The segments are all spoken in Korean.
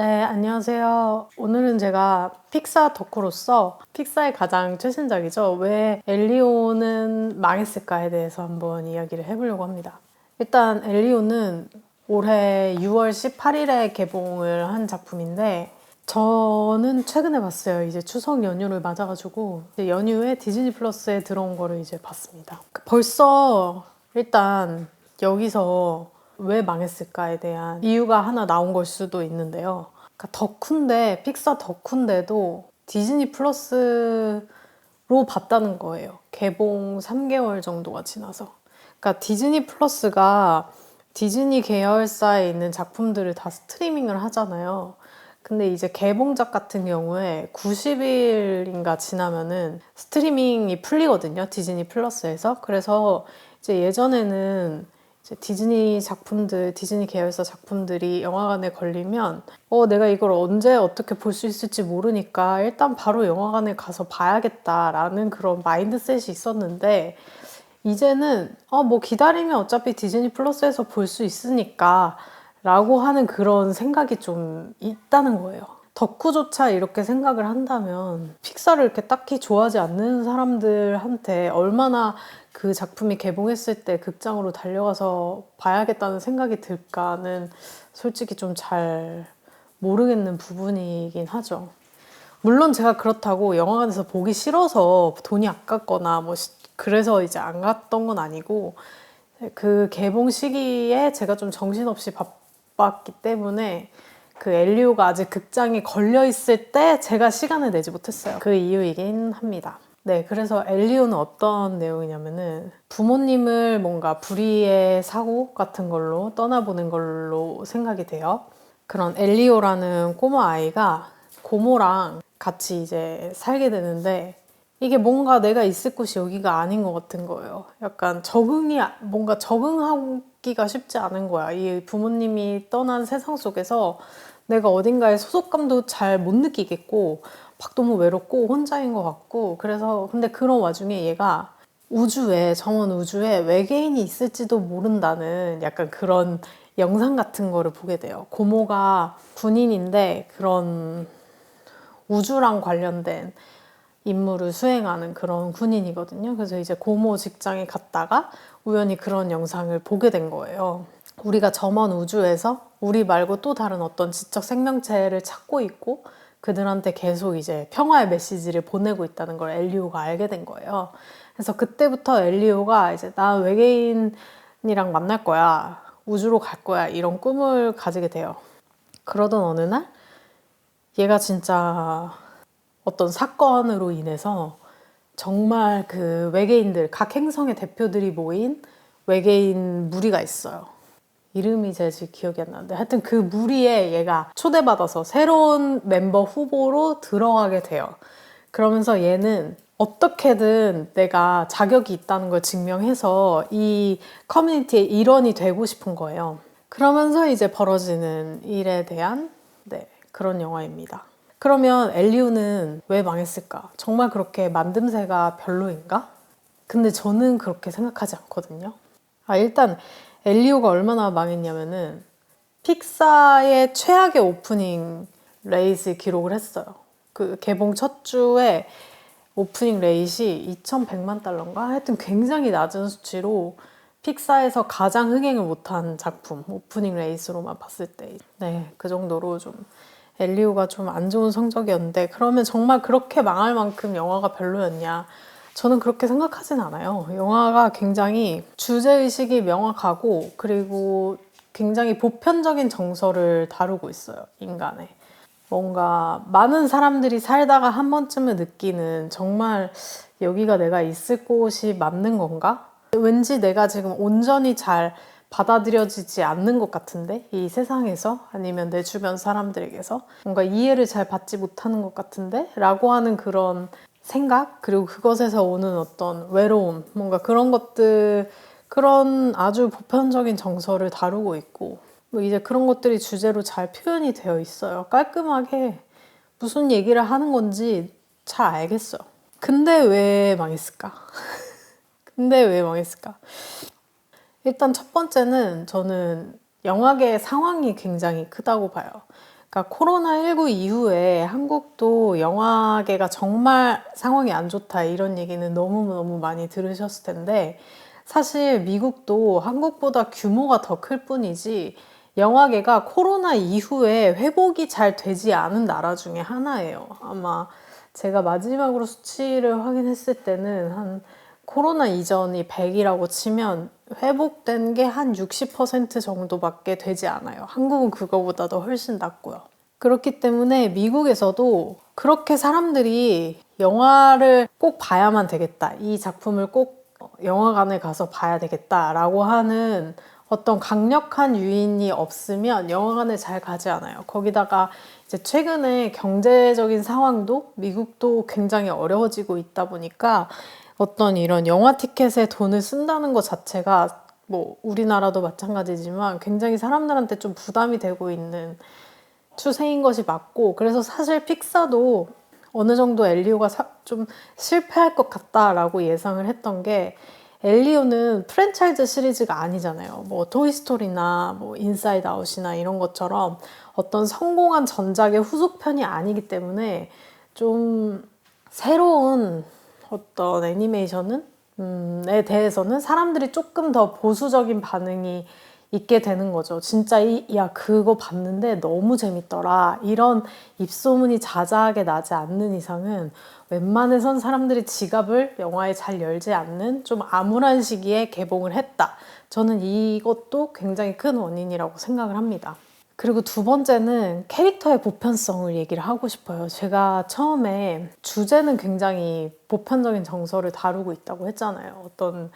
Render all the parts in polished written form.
네, 안녕하세요. 오늘은 제가 픽사 덕후로서 픽사의 가장 최신작이죠. 왜 엘리오는 망했을까에 대해서 한번 이야기를 해보려고 합니다. 일단 엘리오는 올해 6월 18일에 개봉을 한 작품인데 저는 최근에 봤어요. 이제 추석 연휴를 맞아가지고 이제 연휴에 디즈니 플러스에 들어온 거를 이제 봤습니다. 벌써 일단 여기서 왜 망했을까에 대한 이유가 하나 나온 걸 수도 있는데요. 그러니까 덕후인데, 픽사 덕후인데도 디즈니 플러스로 봤다는 거예요. 개봉 3개월 정도가 지나서. 그러니까 디즈니 플러스가 디즈니 계열사에 있는 작품들을 다 스트리밍을 하잖아요. 근데 이제 개봉작 같은 경우에 90일인가 지나면은 스트리밍이 풀리거든요. 디즈니 플러스에서. 그래서 이제 예전에는 이제 디즈니 작품들, 디즈니 계열사 작품들이 영화관에 걸리면 내가 이걸 언제 어떻게 볼 수 있을지 모르니까 일단 바로 영화관에 가서 봐야겠다라는 그런 마인드셋이 있었는데 이제는 뭐 기다리면 어차피 디즈니 플러스에서 볼 수 있으니까 라고 하는 그런 생각이 좀 있다는 거예요. 덕후조차 이렇게 생각을 한다면 픽사를 이렇게 딱히 좋아하지 않는 사람들한테 얼마나 그 작품이 개봉했을 때 극장으로 달려가서 봐야겠다는 생각이 들까는 솔직히 좀 잘 모르겠는 부분이긴 하죠. 물론 제가 그렇다고 영화관에서 보기 싫어서 돈이 아깝거나 뭐 그래서 이제 안 갔던 건 아니고 그 개봉 시기에 제가 좀 정신없이 바빴기 때문에 그 엘리오가 아직 극장에 걸려 있을 때 제가 시간을 내지 못했어요. 그 이유이긴 합니다. 네, 그래서 엘리오는 어떤 내용이냐면은 부모님을 뭔가 불의의 사고 같은 걸로 떠나보는 걸로 생각이 돼요. 그런 엘리오라는 꼬마 아이가 고모랑 같이 이제 살게 되는데 이게 뭔가 내가 있을 곳이 여기가 아닌 것 같은 거예요. 약간 뭔가 적응하기가 쉽지 않은 거야. 이 부모님이 떠난 세상 속에서 내가 어딘가에 소속감도 잘 못 느끼겠고, 막 너무 외롭고 혼자인 것 같고, 그래서, 근데 그런 와중에 얘가 정원 우주에 외계인이 있을지도 모른다는 약간 그런 영상 같은 거를 보게 돼요. 고모가 군인인데 그런 우주랑 관련된 임무를 수행하는 그런 군인이거든요. 그래서 이제 고모 직장에 갔다가 우연히 그런 영상을 보게 된 거예요. 우리가 저먼 우주에서 우리 말고 또 다른 어떤 지적 생명체를 찾고 있고 그들한테 계속 이제 평화의 메시지를 보내고 있다는 걸 엘리오가 알게 된 거예요. 그래서 그때부터 엘리오가 이제 나 외계인이랑 만날 거야. 우주로 갈 거야. 이런 꿈을 가지게 돼요. 그러던 어느 날 얘가 진짜 어떤 사건으로 인해서 정말 그 외계인들, 각 행성의 대표들이 모인 외계인 무리가 있어요. 이름이 제 지금 기억이 안 나는데 하여튼 그 무리에 얘가 초대받아서 새로운 멤버 후보로 들어가게 돼요. 그러면서 얘는 어떻게든 내가 자격이 있다는 걸 증명해서 이 커뮤니티의 일원이 되고 싶은 거예요. 그러면서 이제 벌어지는 일에 대한 그런 영화입니다. 그러면 엘리오는 왜 망했을까? 정말 그렇게 만듦새가 별로인가? 근데 저는 그렇게 생각하지 않거든요. 일단 엘리오가 얼마나 망했냐면은 픽사의 최악의 오프닝 레이스 기록을 했어요. 그 개봉 첫 주에 오프닝 레이시 2,100만 달러인가? 하여튼 굉장히 낮은 수치로 픽사에서 가장 흥행을 못한 작품, 오프닝 레이스로만 봤을 때. 네, 그 정도로 좀 엘리오가 좀 안 좋은 성적이었는데 그러면 정말 그렇게 망할 만큼 영화가 별로였냐? 저는 그렇게 생각하진 않아요. 영화가 굉장히 주제의식이 명확하고 그리고 굉장히 보편적인 정서를 다루고 있어요. 인간의. 뭔가 많은 사람들이 살다가 한 번쯤은 느끼는 정말 여기가 내가 있을 곳이 맞는 건가? 왠지 내가 지금 온전히 잘 받아들여지지 않는 것 같은데 이 세상에서 아니면 내 주변 사람들에게서 뭔가 이해를 잘 받지 못하는 것 같은데 라고 하는 그런 생각 그리고 그것에서 오는 어떤 외로움 뭔가 그런 것들 그런 아주 보편적인 정서를 다루고 있고 뭐 이제 그런 것들이 주제로 잘 표현이 되어 있어요. 깔끔하게 무슨 얘기를 하는 건지 잘 알겠어요. 근데 왜 망했을까? 근데 왜 망했을까? 일단 첫 번째는 저는 영화계의 상황이 굉장히 크다고 봐요. 그러니까 코로나19 이후에 한국도 영화계가 정말 상황이 안 좋다 이런 얘기는 너무너무 많이 들으셨을 텐데 사실 미국도 한국보다 규모가 더 클 뿐이지 영화계가 코로나 이후에 회복이 잘 되지 않은 나라 중에 하나예요. 아마 제가 마지막으로 수치를 확인했을 때는 한 코로나 이전이 100이라고 치면 회복된 게 한 60% 정도밖에 되지 않아요. 한국은 그거보다도 훨씬 낮고요. 그렇기 때문에 미국에서도 그렇게 사람들이 영화를 꼭 봐야만 되겠다. 이 작품을 꼭 영화관에 가서 봐야 되겠다라고 하는 어떤 강력한 유인이 없으면 영화관에 잘 가지 않아요. 거기다가 이제 최근에 경제적인 상황도 미국도 굉장히 어려워지고 있다 보니까 어떤 이런 영화 티켓에 돈을 쓴다는 것 자체가 뭐 우리나라도 마찬가지지만 굉장히 사람들한테 좀 부담이 되고 있는 추세인 것이 맞고 그래서 사실 픽사도 어느 정도 엘리오가 좀 실패할 것 같다라고 예상을 했던 게 엘리오는 프랜차이즈 시리즈가 아니잖아요. 뭐 토이스토리나 뭐 인사이드 아웃이나 이런 것처럼 어떤 성공한 전작의 후속편이 아니기 때문에 좀 새로운 어떤 애니메이션은 에 대해서는 사람들이 조금 더 보수적인 반응이 있게 되는 거죠. 진짜 야 그거 봤는데 너무 재밌더라. 이런 입소문이 자자하게 나지 않는 이상은 웬만해선 사람들이 지갑을 영화에 잘 열지 않는 좀 암울한 시기에 개봉을 했다. 저는 이것도 굉장히 큰 원인이라고 생각을 합니다. 그리고 두 번째는 캐릭터의 보편성을 얘기를 하고 싶어요. 제가 처음에 주제는 굉장히 보편적인 정서를 다루고 있다고 했잖아요. 어떤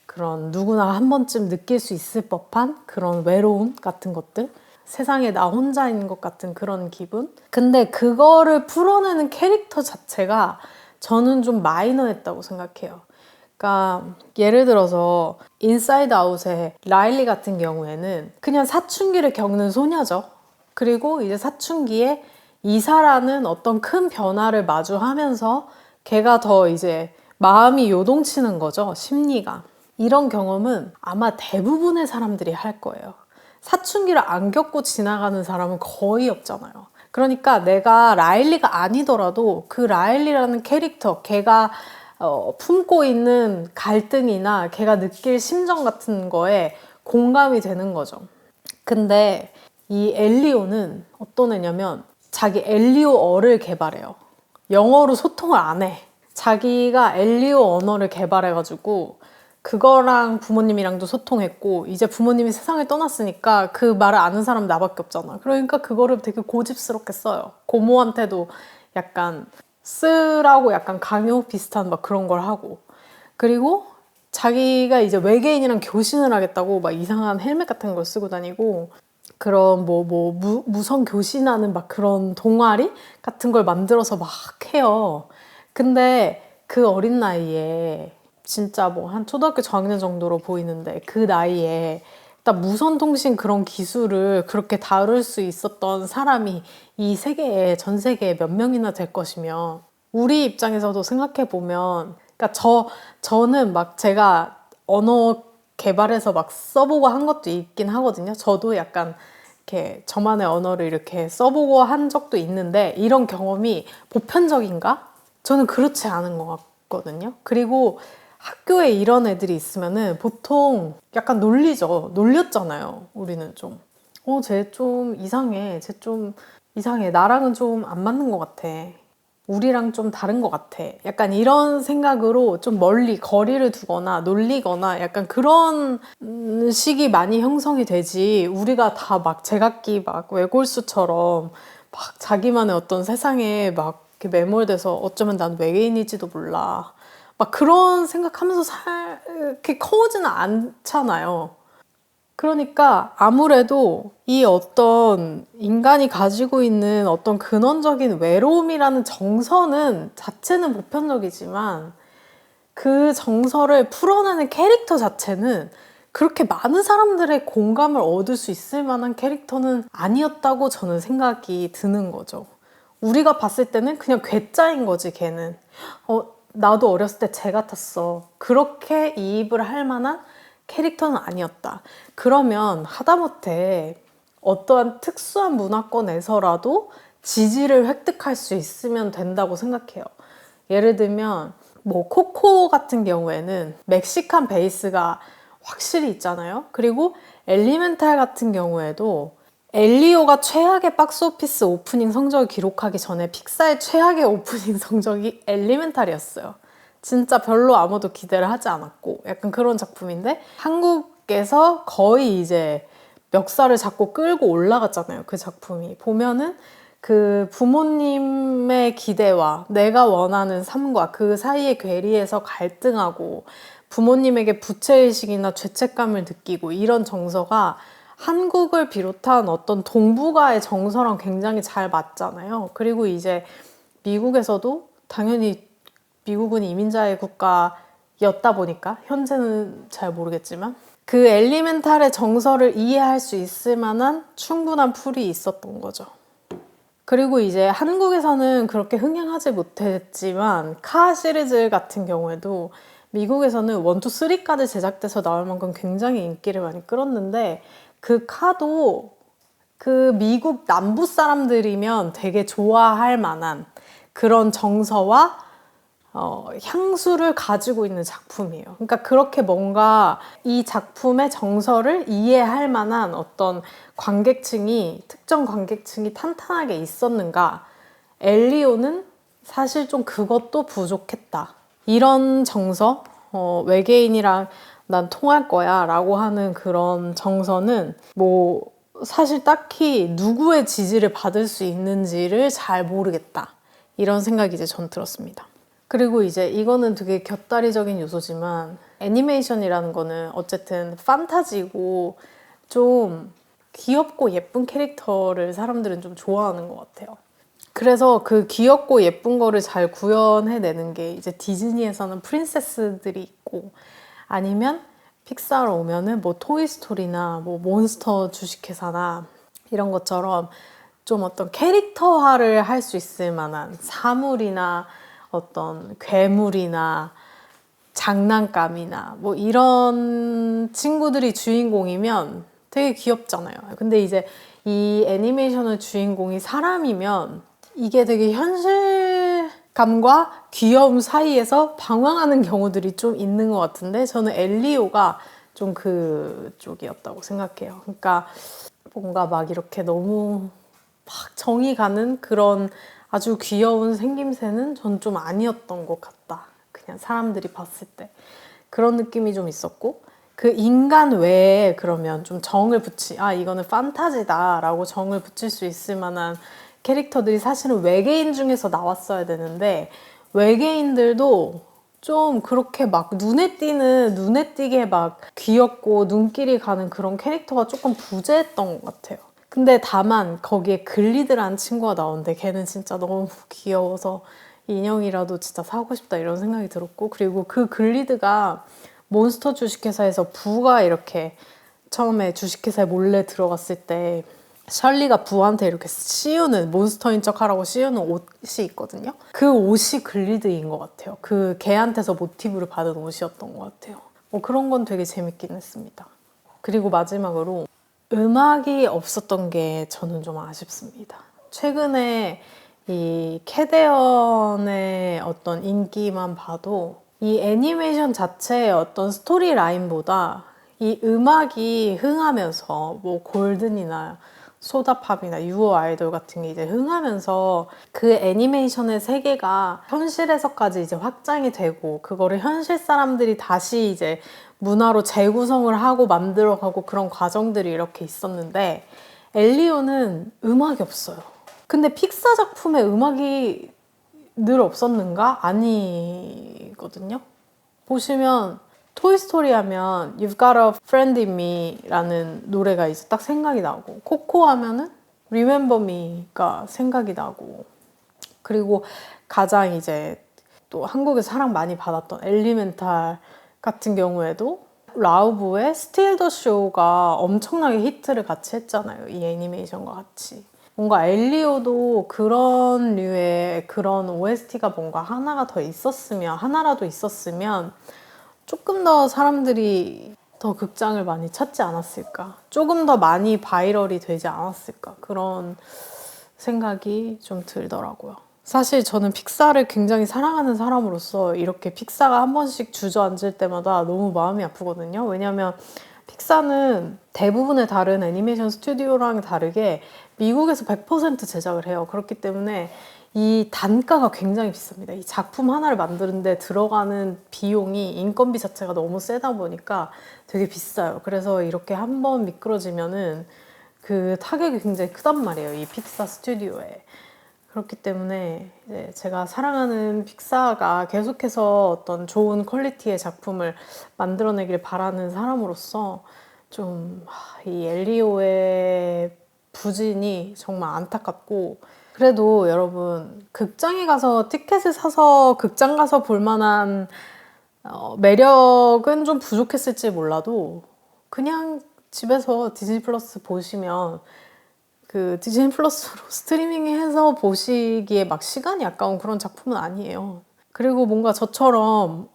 그런 누구나 한 번쯤 느낄 수 있을 법한 그런 외로움 같은 것들, 세상에 나 혼자인 것 같은 그런 기분. 근데 그거를 풀어내는 캐릭터 자체가 저는 좀 마이너했다고 생각해요. 그러니까 예를 들어서 인사이드 아웃의 라일리 같은 경우에는 그냥 사춘기를 겪는 소녀죠. 그리고 이제 사춘기에 이사라는 어떤 큰 변화를 마주하면서 걔가 더 이제 마음이 요동치는 거죠. 심리가. 이런 경험은 아마 대부분의 사람들이 할 거예요. 사춘기를 안 겪고 지나가는 사람은 거의 없잖아요. 그러니까 내가 라일리가 아니더라도 그 라일리라는 캐릭터, 걔가 품고 있는 갈등이나 걔가 느낄 심정 같은 거에 공감이 되는 거죠. 근데 이 엘리오는 어떤 애냐면 자기 엘리오어를 개발해요. 영어로 소통을 안 해. 자기가 엘리오 언어를 개발해가지고 그거랑 부모님이랑도 소통했고 이제 부모님이 세상을 떠났으니까 그 말을 아는 사람 나밖에 없잖아. 그러니까 그거를 되게 고집스럽게 써요. 고모한테도 약간 쓰라고 약간 강요 비슷한 막 그런 걸 하고 그리고 자기가 이제 외계인이랑 교신을 하겠다고 막 이상한 헬멧 같은 걸 쓰고 다니고 그런 무성 교신하는 막 그런 동아리 같은 걸 만들어서 막 해요. 근데 그 어린 나이에 진짜 뭐 한 초등학교 저학년 정도로 보이는데 그 나이에 일단 무선통신 그런 기술을 그렇게 다룰 수 있었던 사람이 이 세계에 전 세계에 몇 명이나 될 것이며 우리 입장에서도 생각해 보면 그러니까 저는 막 제가 언어 개발해서 막 써보고 한 것도 있긴 하거든요. 저도 약간 이렇게 저만의 언어를 이렇게 써보고 한 적도 있는데 이런 경험이 보편적인가? 저는 그렇지 않은 것 같거든요. 그리고 학교에 이런 애들이 있으면은 보통 약간 놀리죠. 놀렸잖아요. 우리는 좀. 쟤 좀 이상해. 쟤 좀 이상해. 나랑은 좀 안 맞는 것 같아. 우리랑 좀 다른 것 같아. 약간 이런 생각으로 좀 멀리 거리를 두거나 놀리거나 약간 그런 식이 많이 형성이 되지. 우리가 다 막 제각기 막 외골수처럼 막 자기만의 어떤 세상에 막 이렇게 매몰돼서 어쩌면 난 외계인일지도 몰라. 막 그런 생각하면서 이렇게 커오지는 않잖아요. 그러니까 아무래도 이 어떤 인간이 가지고 있는 어떤 근원적인 외로움이라는 정서는 자체는 보편적이지만 그 정서를 풀어내는 캐릭터 자체는 그렇게 많은 사람들의 공감을 얻을 수 있을 만한 캐릭터는 아니었다고 저는 생각이 드는 거죠. 우리가 봤을 때는 그냥 괴짜인 거지, 걔는. 나도 어렸을 때 쟤 같았어. 그렇게 이입을 할 만한 캐릭터는 아니었다. 그러면 하다못해 어떠한 특수한 문화권에서라도 지지를 획득할 수 있으면 된다고 생각해요. 예를 들면 뭐 코코 같은 경우에는 멕시칸 베이스가 확실히 있잖아요. 그리고 엘리멘탈 같은 경우에도 엘리오가 최악의 박스오피스 오프닝 성적을 기록하기 전에 픽사의 최악의 오프닝 성적이 엘리멘탈이었어요. 진짜 별로 아무도 기대를 하지 않았고 약간 그런 작품인데 한국에서 거의 이제 멱살을 잡고 끌고 올라갔잖아요. 그 작품이. 보면은 그 부모님의 기대와 내가 원하는 삶과 그 사이의 괴리에서 갈등하고 부모님에게 부채의식이나 죄책감을 느끼고 이런 정서가 한국을 비롯한 어떤 동북아의 정서랑 굉장히 잘 맞잖아요. 그리고 이제 미국에서도 당연히 미국은 이민자의 국가였다 보니까 현재는 잘 모르겠지만 그 엘리멘탈의 정서를 이해할 수 있을 만한 충분한 풀이 있었던 거죠. 그리고 이제 한국에서는 그렇게 흥행하지 못했지만 카 시리즈 같은 경우에도 미국에서는 1, 2, 3까지 제작돼서 나올 만큼 굉장히 인기를 많이 끌었는데 그 카도 그 미국 남부 사람들이면 되게 좋아할 만한 그런 정서와 향수를 가지고 있는 작품이에요. 그러니까 그렇게 뭔가 이 작품의 정서를 이해할 만한 어떤 특정 관객층이 탄탄하게 있었는가? 엘리오는 사실 좀 그것도 부족했다. 이런 정서, 외계인이랑 난 통할 거야 라고 하는 그런 정서는 뭐 사실 딱히 누구의 지지를 받을 수 있는지를 잘 모르겠다. 이런 생각이 이제 전 들었습니다. 그리고 이제 이거는 되게 곁다리적인 요소지만 애니메이션이라는 거는 어쨌든 판타지고 좀 귀엽고 예쁜 캐릭터를 사람들은 좀 좋아하는 것 같아요. 그래서 그 귀엽고 예쁜 거를 잘 구현해내는 게 이제 디즈니에서는 프린세스들이 있고 아니면 픽사로 오면은 뭐 토이스토리나 뭐 몬스터 주식회사나 이런 것처럼 좀 어떤 캐릭터화를 할 수 있을 만한 사물이나 어떤 괴물이나 장난감이나 뭐 이런 친구들이 주인공이면 되게 귀엽잖아요. 근데 이제 이 애니메이션의 주인공이 사람이면 이게 되게 현실감과 귀여움 사이에서 방황하는 경우들이 좀 있는 것 같은데 저는 엘리오가 좀 그쪽이었다고 생각해요. 그러니까 뭔가 막 이렇게 너무 막 정이 가는 그런 아주 귀여운 생김새는 전 좀 아니었던 것 같다. 그냥 사람들이 봤을 때. 그런 느낌이 좀 있었고 그 인간 외에 그러면 좀 이거는 판타지다 라고 정을 붙일 수 있을 만한 캐릭터들이 사실은 외계인 중에서 나왔어야 되는데 외계인들도 좀 그렇게 막 눈에 띄게 막 귀엽고 눈길이 가는 그런 캐릭터가 조금 부재했던 것 같아요. 근데 다만 거기에 글리드라는 친구가 나오는데 걔는 진짜 너무 귀여워서 인형이라도 진짜 사고 싶다 이런 생각이 들었고 그리고 그 글리드가 몬스터 주식회사에서 부가 이렇게 처음에 주식회사에 몰래 들어갔을 때 셜리가 부한테 이렇게 몬스터인 척 하라고 씌우는 옷이 있거든요. 그 옷이 글리드인 것 같아요. 그 걔한테서 모티브를 받은 옷이었던 것 같아요. 그런 건 되게 재밌긴 했습니다. 그리고 마지막으로 음악이 없었던 게 저는 좀 아쉽습니다. 최근에 이 캐데언의 어떤 인기만 봐도 이 애니메이션 자체의 어떤 스토리 라인보다 이 음악이 흥하면서 뭐 골든이나 소다팝이나 유어 아이돌 같은 게 이제 흥하면서 그 애니메이션의 세계가 현실에서까지 이제 확장이 되고 그거를 현실 사람들이 다시 이제 문화로 재구성을 하고 만들어가고 그런 과정들이 이렇게 있었는데 엘리오는 음악이 없어요. 근데 픽사 작품에 음악이 늘 없었는가? 아니거든요. 보시면 토이스토리 하면 You've Got a Friend in Me 라는 노래가 이제 딱 생각이 나고 코코 하면은 Remember Me가 생각이 나고 그리고 가장 이제 또 한국에서 사랑 많이 받았던 엘리멘탈 같은 경우에도 라우브의 Steal the Show가 엄청나게 히트를 같이 했잖아요. 이 애니메이션과 같이. 뭔가 엘리오도 그런 류의 그런 OST가 뭔가 하나라도 있었으면 조금 더 사람들이 더 극장을 많이 찾지 않았을까? 조금 더 많이 바이럴이 되지 않았을까? 그런 생각이 좀 들더라고요. 사실 저는 픽사를 굉장히 사랑하는 사람으로서 이렇게 픽사가 한 번씩 주저앉을 때마다 너무 마음이 아프거든요. 왜냐면 픽사는 대부분의 다른 애니메이션 스튜디오랑 다르게 미국에서 100% 제작을 해요. 그렇기 때문에 이 단가가 굉장히 비쌉니다. 이 작품 하나를 만드는데 들어가는 비용이 인건비 자체가 너무 세다 보니까 되게 비싸요. 그래서 이렇게 한 번 미끄러지면은 그 타격이 굉장히 크단 말이에요. 이 픽사 스튜디오에. 그렇기 때문에 이제 제가 사랑하는 픽사가 계속해서 어떤 좋은 퀄리티의 작품을 만들어내길 바라는 사람으로서 좀 이 엘리오의 부진이 정말 안타깝고, 그래도 여러분 극장에 가서 티켓을 사서 극장 가서 볼 만한 매력은 좀 부족했을지 몰라도 그냥 집에서 디즈니 플러스 보시면 그 디즈니 플러스로 스트리밍해서 보시기에 막 시간이 아까운 그런 작품은 아니에요. 그리고 뭔가 저처럼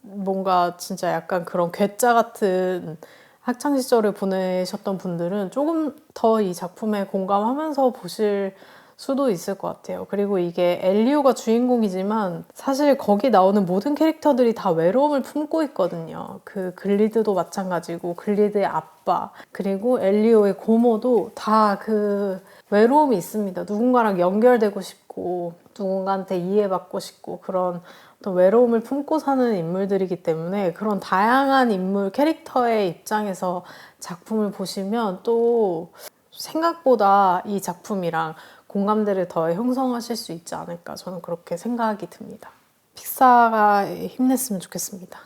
뭔가 진짜 약간 그런 괴짜 같은 학창 시절을 보내셨던 분들은 조금 더 이 작품에 공감하면서 보실 수도 있을 것 같아요. 그리고 이게 엘리오가 주인공이지만 사실 거기 나오는 모든 캐릭터들이 다 외로움을 품고 있거든요. 그 글리드도 마찬가지고, 글리드의 아빠, 그리고 엘리오의 고모도 다 그 외로움이 있습니다. 누군가랑 연결되고 싶고 누군가한테 이해받고 싶고 그런 어떤 외로움을 품고 사는 인물들이기 때문에, 그런 다양한 인물 캐릭터의 입장에서 작품을 보시면 또 생각보다 이 작품이랑 공감대를 더 형성하실 수 있지 않을까, 저는 그렇게 생각이 듭니다. 픽사가 힘냈으면 좋겠습니다.